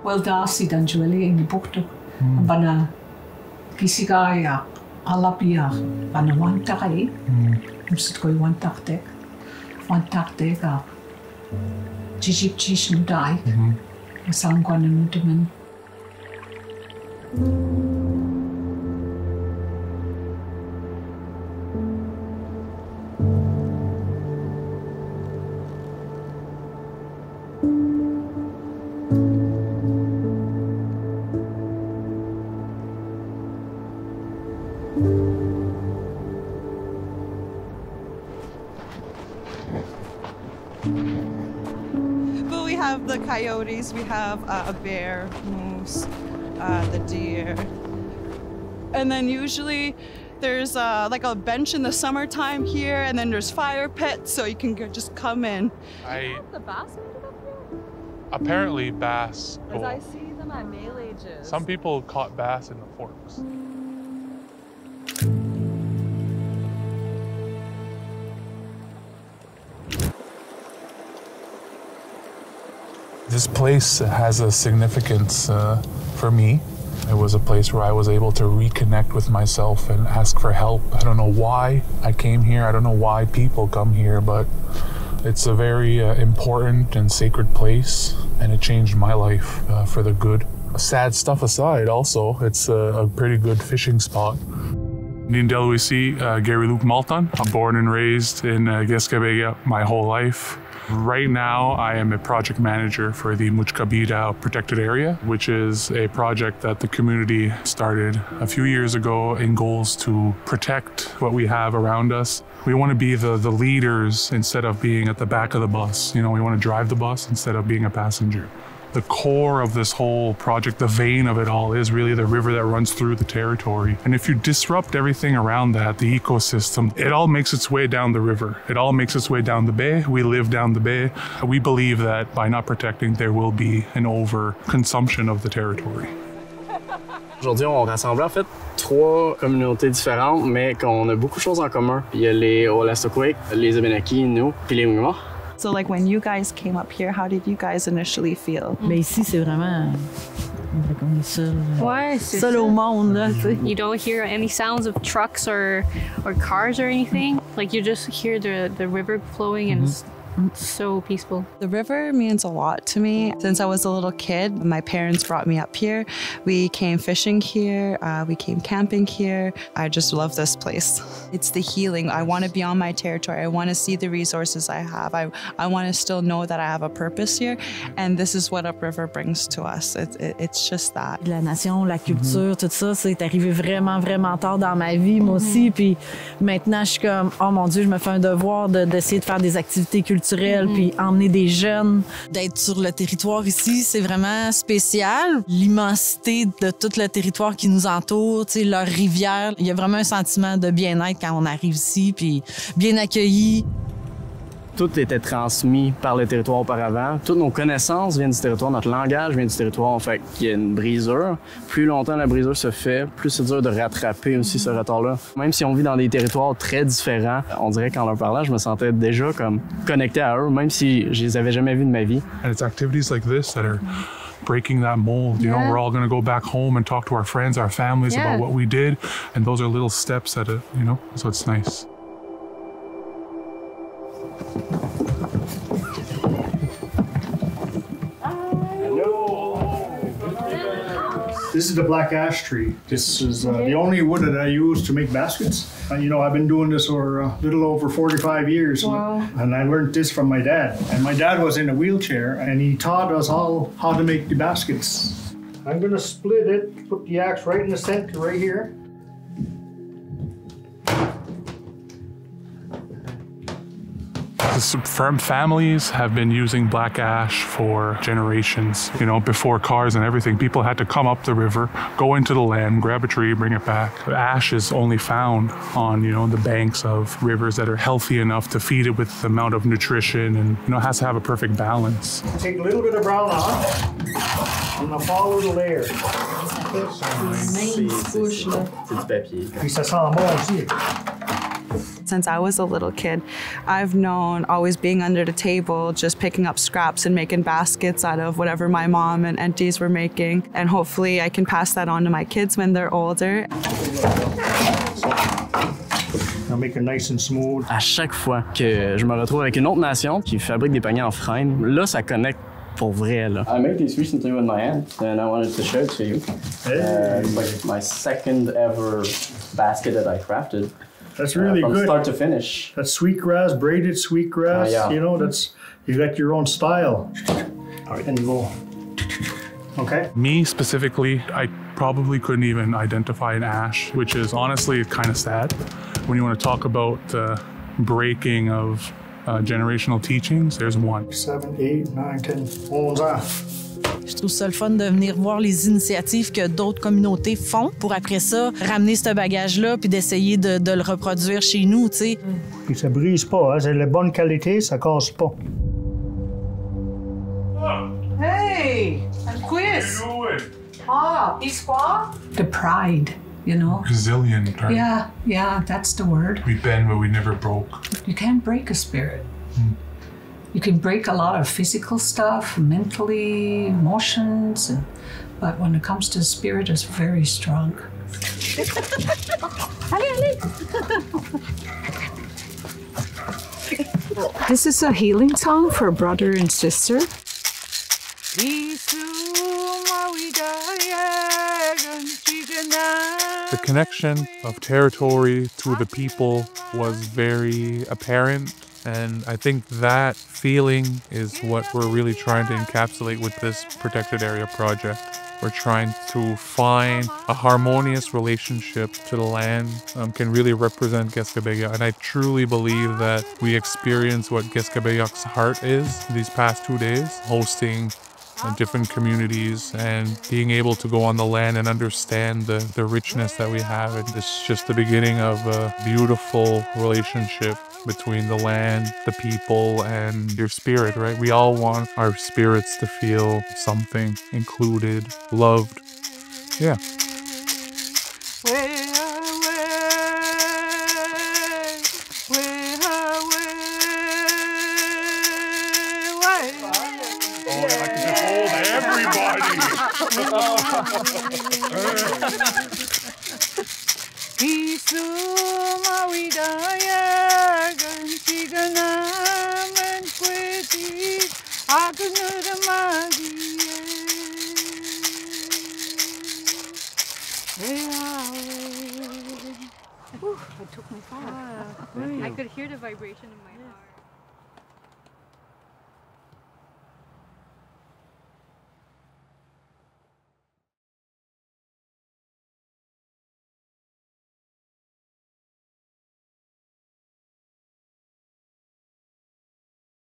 Wel Darcy dan Julie in die bukto. Bana kisigaya alapia bana wantakai. Msit ko wantakte. Wantakte ka. Jijip jishnu dai. Masang ko na nutumen. But we have the coyotes, we have a bear, moose, the deer. And then usually there's like a bench in the summertime here, and then there's fire pits, so you can just come in. The bass ended up here? Apparently bass. As I see them at male ages. Some people caught bass in the forks. This place has a significance for me. It was a place where I was able to reconnect with myself and ask for help. I don't know why I came here. I don't know why people come here, but it's a very important and sacred place, and it changed my life for the good. Sad stuff aside, also, it's a pretty good fishing spot. Nindeluisi, Gary Luke Malton. I'm born and raised in Guescabega my whole life. Right now, I am a project manager for the Muchkabida Protected Area, which is a project that the community started a few years ago in goals to protect what we have around us. We want to be the leaders instead of being at the back of the bus. You know, we want to drive the bus instead of being a passenger. The core of this whole project, the vein of it all, is really the river that runs through the territory. And if you disrupt everything around that, the ecosystem, it all makes its way down the river. It all makes its way down the bay. We live down the bay. We believe that by not protecting, there will be an overconsumption of the territory. Aujourd'hui, on rassemble en fait 3 communautés différentes, mais qu'on a beaucoup de choses en commun. Il y a les Wolastoqiyik, les Abenaki, nous, puis les Mi'kmaq. So like when you guys came up here, how did you guys initially feel? Mais ici, c'est vraiment... On est seul. Ouais, c'est seul au monde, là, tu sais. You don't hear any sounds of trucks or cars or anything. Like you just hear the river flowing and it's so peaceful. The river means a lot to me. Since I was a little kid, my parents brought me up here. We came fishing here, we came camping here. I just love this place. It's the healing. I want to be on my territory. I want to see the resources I have. I want to still know that I have a purpose here. And this is what upriver brings to us. It's just that. La nation, la culture, tout ça, c'est arrivé vraiment, vraiment tard dans ma vie, moi aussi. Puis maintenant, je suis comme, oh mon Dieu, je me fais un devoir d'essayer de faire des activités culturelles puis emmener des jeunes. D'être sur le territoire ici, c'est vraiment spécial. L'immensité de tout le territoire qui nous entoure, tu sais, leurs rivières. Il y a vraiment un sentiment de bien-être quand on arrive ici, puis bien accueilli. Tout était transmis par le territoire auparavant. Toutes nos connaissances viennent du territoire, notre langage vient du territoire. Fait qu'il y a une brisure. Plus longtemps la brisure se fait, plus c'est dur de rattraper aussi ce retard-là. Même si on vit dans des territoires très différents, on dirait qu'en leur parlant, je me sentais déjà comme connecté à eux, même si je les avais jamais vus de ma vie. And it's activities like this that are breaking that mold. You know, we're all going to go back home and talk to our friends, our families about what we did. And those are little steps that, you know, so it's nice. This is the black ash tree. This is the only wood that I use to make baskets. You know, I've been doing this for a little over 45 years. Wow. And I learned this from my dad. And my dad was in a wheelchair, and he taught us all how to make the baskets. I'm gonna split it, put the axe right in the center, right here. Firm families have been using black ash for generations. You know, before cars and everything, people had to come up the river, go into the land, grab a tree, bring it back. But ash is only found on, you know, the banks of rivers that are healthy enough to feed it with the amount of nutrition, and, you know, it has to have a perfect balance. Take a little bit of brown off, and I'll follow the layer. C'est du papier. Puis ça sent bon aussi. Since I was a little kid, I've known always being under the table, just picking up scraps and making baskets out of whatever my mom and aunties were making. And hopefully I can pass that on to my kids when they're older. Now make it nice and smooth. À chaque fois que je me retrouve avec une autre nation qui fabrique des paniers en freine, là, ça connecte pour vrai, là. I made these recently with my hand, and I wanted to show it to you. It's like my second ever basket that I crafted. That's really from good. Start to finish. That's sweetgrass, braided sweetgrass. Yeah. You know, you got your own style. All right, and you go. Okay. Me specifically, I probably couldn't even identify an ash, which is honestly kind of sad. When you want to talk about breaking of generational teachings, there's one. 7, 8, 9, 10, 11 ans. Je trouve ça le fun de venir voir les initiatives que d'autres communautés font pour après ça ramener ce bagage-là puis d'essayer de le reproduire chez nous, tu sais. Puis ça brise pas, hein? C'est de bonne qualité, ça casse pas. Hey, I'm quiz. Ah, histoire. The pride, you know. Resilient, right? Yeah, that's the word. We bend, but we never broke. You can't break a spirit. You can break a lot of physical stuff, mentally, emotions, but when it comes to the spirit, it's very strong. This is a healing song for brother and sister. The connection of territory to the people was very apparent, and I think that feeling is what we're really trying to encapsulate with this protected area project. We're trying to find a harmonious relationship to the land, can really represent Gueskabeya. And I truly believe that we experience what Gueskabeyak's heart is these past 2 days, hosting different communities and being able to go on the land and understand the richness that we have. And it's just the beginning of a beautiful relationship between the land, the people, and your spirit, right? We all want our spirits to feel something, included, loved. Yeah. I could hear the vibration in my heart.